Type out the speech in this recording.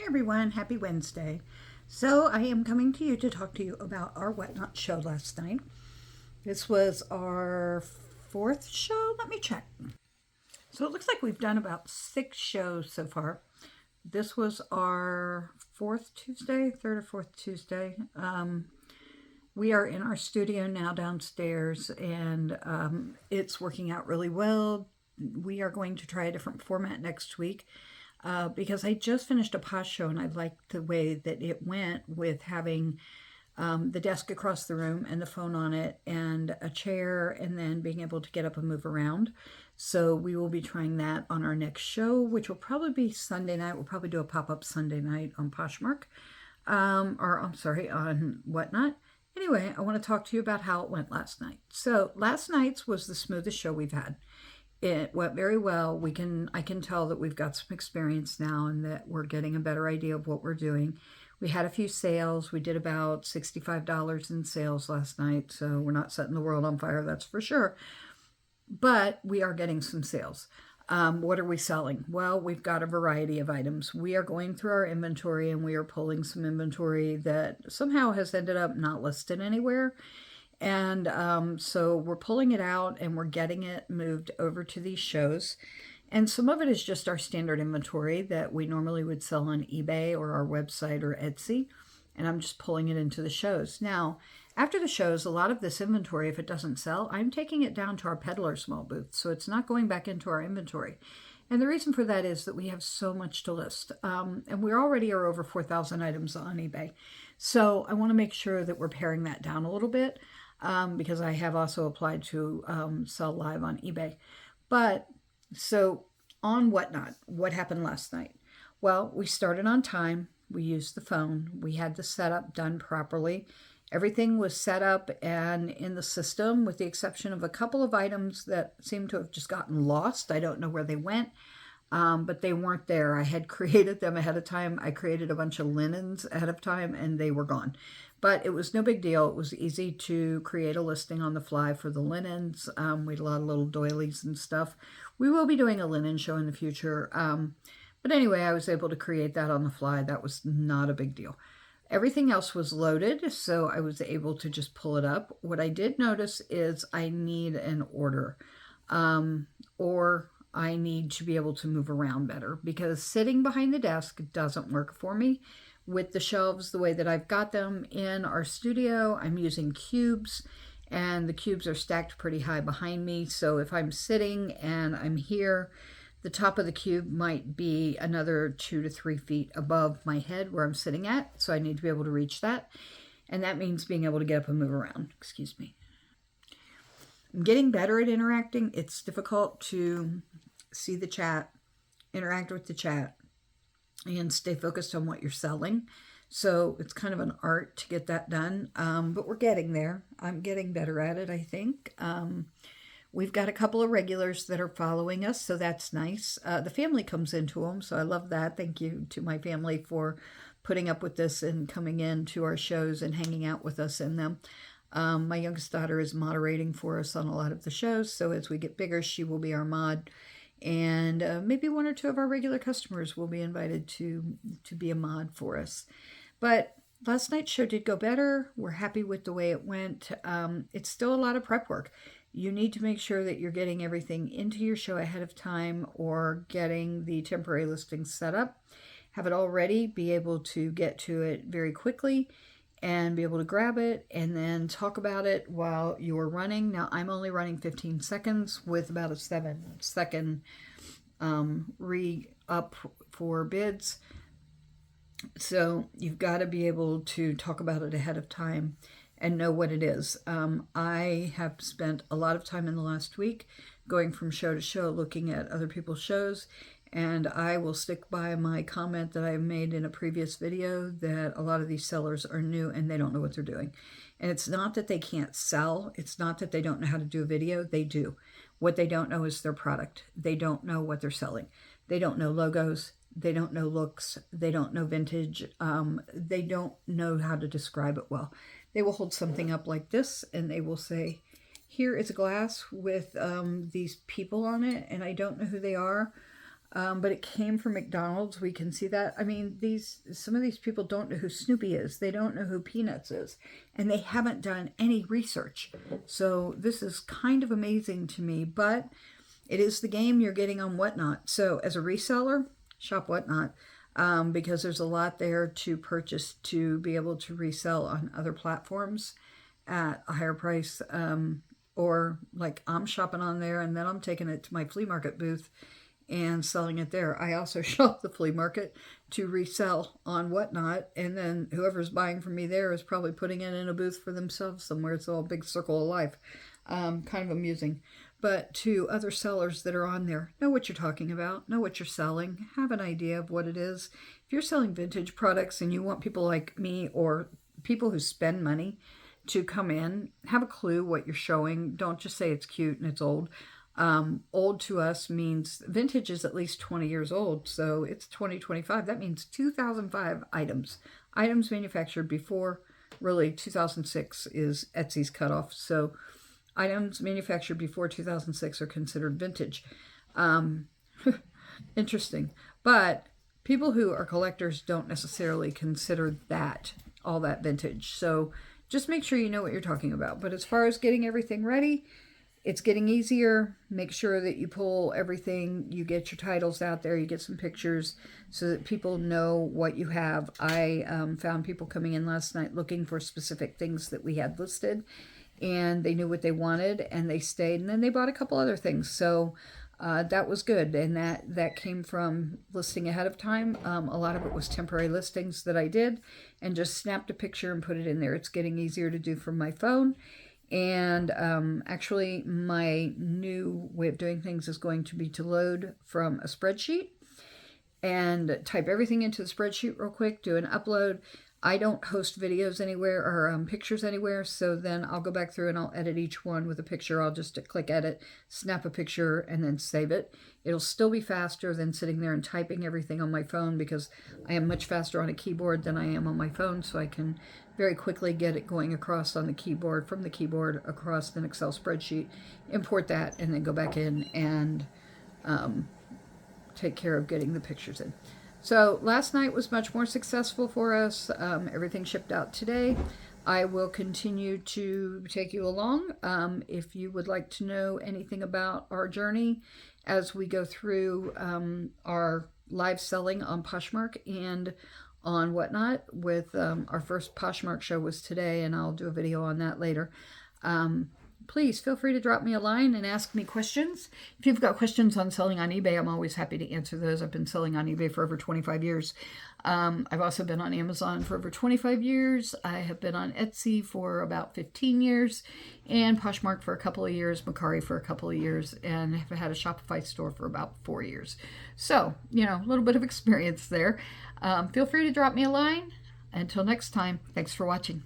Hey everyone, happy Wednesday. So I am coming to you to talk to you about our WhatNot show last night. This was our fourth show. Let me check. So it looks like we've done about 6 shows so far. This was our third or fourth Tuesday. We are in our studio now downstairs, and it's working out really well. We are going to try a different format next week. Because I just finished a past show and I liked the way that it went with having the desk across the room and the phone on it and a chair and then being able to get up and move around. So we will be trying that on our next show, which will probably be Sunday night. We'll probably do a pop-up Sunday night on Poshmark, on WhatNot. Anyway, I want to talk to you about how it went last night. So last night's was the smoothest show we've had. It went very well. I can tell that we've got some experience now and that we're getting a better idea of what we're doing. We had a few sales. We did about $65 in sales last night, so we're not setting the world on fire, that's for sure. But we are getting some sales. What are we selling? Well, we've got a variety of items. We are going through our inventory and we are pulling some inventory that somehow has ended up not listed anywhere. And so we're pulling it out and we're getting it moved over to these shows. And some of it is just our standard inventory that we normally would sell on eBay or our website or Etsy. And I'm just pulling it into the shows. Now, after the shows, a lot of this inventory, if it doesn't sell, I'm taking it down to our peddler small booth. So it's not going back into our inventory. And the reason for that is that we have so much to list. And we already are over 4,000 items on eBay. So I want to make sure that we're paring that down a little bit. Because I have also applied to sell live on eBay. But so on WhatNot, what happened last night? Well, we started on time. We used the phone. We had the setup done properly. Everything was set up and in the system with the exception of a couple of items that seem to have just gotten lost. I don't know where they went. But they weren't there. I had created them ahead of time. I created a bunch of linens ahead of time and they were gone. But it was no big deal. It was easy to create a listing on the fly for the linens. We had a lot of little doilies and stuff. We will be doing a linen show in the future. But anyway, I was able to create that on the fly. That was not a big deal. Everything else was loaded, so I was able to just pull it up. What I did notice is I need an order, or I need to be able to move around better because sitting behind the desk doesn't work for me. With the shelves the way that I've got them in our studio, I'm using cubes and the cubes are stacked pretty high behind me. So if I'm sitting and I'm here, the top of the cube might be another 2 to 3 feet above my head where I'm sitting at. So I need to be able to reach that. And that means being able to get up and move around. Excuse me. I'm getting better at interacting. It's difficult to see the chat, interact with the chat, and stay focused on what you're selling. So it's kind of an art to get that done, but we're getting there. I'm getting better at it, I think. We've got a couple of regulars that are following us, so that's nice. The family comes into them, so I love that. Thank you to my family for putting up with this and coming in to our shows and hanging out with us in them. My youngest daughter is moderating for us on a lot of the shows, so as we get bigger, she will be our mod. And maybe 1 or 2 of our regular customers will be invited to be a mod for us. But last night's show did go better. We're happy with the way it went. It's still a lot of prep work. You need to make sure that you're getting everything into your show ahead of time or getting the temporary listings set up. Have it all ready, be able to get to it very quickly and be able to grab it and then talk about it while you're running. Now, I'm only running 15 seconds with about a 7-second re-up for bids. So you've got to be able to talk about it ahead of time and know what it is. I have spent a lot of time in the last week going from show to show, looking at other people's shows, and I will stick by my comment that I made in a previous video that a lot of these sellers are new and they don't know what they're doing. And it's not that they can't sell. It's not that they don't know how to do a video. They do. What they don't know is their product. They don't know what they're selling. They don't know logos. They don't know looks. They don't know vintage. They don't know how to describe it well. They will hold something up like this and they will say, here is a glass with these people on it and I don't know who they are. but it came from McDonald's. We can see that. I mean, some of these people don't know who Snoopy is. They don't know who Peanuts is, and they haven't done any research. So this is kind of amazing to me, but it is the game you're getting on WhatNot. So as a reseller, shop WhatNot, because there's a lot there to purchase to be able to resell on other platforms at a higher price. Or like I'm shopping on there and then I'm taking it to my flea market booth and selling it there. I also shop the flea market to resell on WhatNot, and then whoever's buying from me there is probably putting it in a booth for themselves somewhere. It's all a big circle of life. Kind of amusing. But to other sellers that are on there, know what you're talking about, know what you're selling, have an idea of what it is. If you're selling vintage products and you want people like me or people who spend money to come in, have a clue what you're showing. Don't just say it's cute and it's old. Old to us means vintage is at least 20 years old, so it's 2025. That means 2005 items. Items manufactured before, really, 2006 is Etsy's cutoff. So items manufactured before 2006 are considered vintage. Interesting. But people who are collectors don't necessarily consider that all that vintage. So just make sure you know what you're talking about. But as far as getting everything ready, it's getting easier. Make sure that you pull everything, you get your titles out there, you get some pictures so that people know what you have. I found people coming in last night looking for specific things that we had listed, and they knew what they wanted and they stayed, and then they bought a couple other things. So that was good, and that came from listing ahead of time. A lot of it was temporary listings that I did and just snapped a picture and put it in there. It's getting easier to do from my phone. And actually, my new way of doing things is going to be to load from a spreadsheet and type everything into the spreadsheet real quick, do an upload. I don't host videos anywhere or pictures anywhere, so then I'll go back through and I'll edit each one with a picture. I'll just click edit, snap a picture, and then save it. It'll still be faster than sitting there and typing everything on my phone, because I am much faster on a keyboard than I am on my phone, so I can very quickly get it going across on the keyboard, from the keyboard across an Excel spreadsheet, import that, and then go back in and take care of getting the pictures in. So last night was much more successful for us. Everything shipped out today. I will continue to take you along. If you would like to know anything about our journey as we go through our live selling on Poshmark and on WhatNot, with our first Poshmark show was today, and I'll do a video on that later. Please feel free to drop me a line and ask me questions. If you've got questions on selling on eBay, I'm always happy to answer those. I've been selling on eBay for over 25 years. I've also been on Amazon for over 25 years. I have been on Etsy for about 15 years, and Poshmark for a couple of years, Mercari for a couple of years, and have had a Shopify store for about 4 years. So, a little bit of experience there. Feel free to drop me a line. Until next time, thanks for watching.